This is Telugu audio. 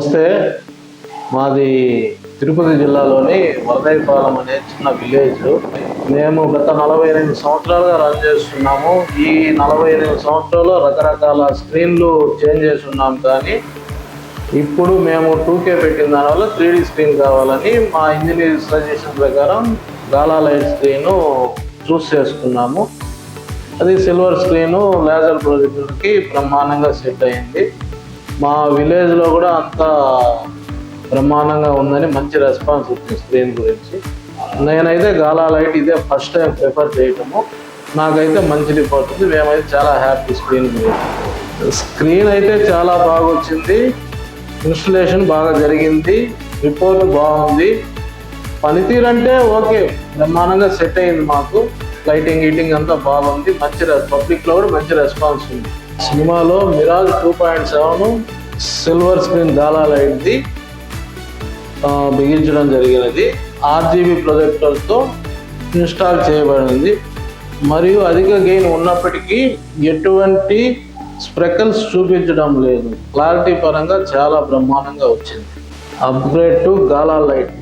నమస్తే. మాది తిరుపతి జిల్లాలోని వరదైపాలెం అనే చిన్న విలేజ్. మేము గత 48 సంవత్సరాలుగా రన్ చేస్తున్నాము. ఈ 48 సంవత్సరాల్లో రకరకాల స్క్రీన్లు చేంజ్ చేస్తున్నాం, కానీ ఇప్పుడు మేము 2K పెట్టిన దానివల్ల 3D స్క్రీన్ కావాలని మా ఇంజనీర్ సజెషన్ ప్రకారం గాలా లైట్ స్క్రీను చూస్ చేసుకున్నాము. అది సిల్వర్ స్క్రీను లేజర్ ప్రొజెక్టర్కి బ్రహ్మాండంగా సెట్ అయింది. మా విలేజ్లో కూడా అంతా బ్రహ్మాండంగా ఉందని మంచి రెస్పాన్స్ వచ్చింది స్క్రీన్ గురించి. నేనైతే గాలా లైట్ ఇదే ఫస్ట్ టైం ప్రిఫర్ చేయటము. నాకైతే మంచిది పడుతుంది. మేమైతే చాలా హ్యాపీ స్క్రీన్ గురించి. స్క్రీన్ అయితే చాలా బాగా వచ్చింది, ఇన్స్టలేషన్ బాగా జరిగింది, రిపోర్ట్ బాగుంది, పనితీరు అంటే ఓకే బ్రహ్మాండంగా సెట్ అయింది. మాకు లైటింగ్ గీటింగ్ అంతా బాగుంది. మంచి పబ్లిక్లో కూడా మంచి రెస్పాన్స్ ఉంది. సినిమాలో మిరాజ్ 2.7 సిల్వర్ స్క్రీన్ గాలా లైట్ది బిగించడం జరిగినది. RGB ప్రొజెక్టర్తో ఇన్స్టాల్ చేయబడింది. మరియు అధిక గెయిన్ ఉన్నప్పటికీ ఎటువంటి స్ప్రెకల్స్ చూపించడం లేదు. క్లారిటీ పరంగా చాలా బ్రహ్మాండంగా వచ్చింది. Upgrade to gala light.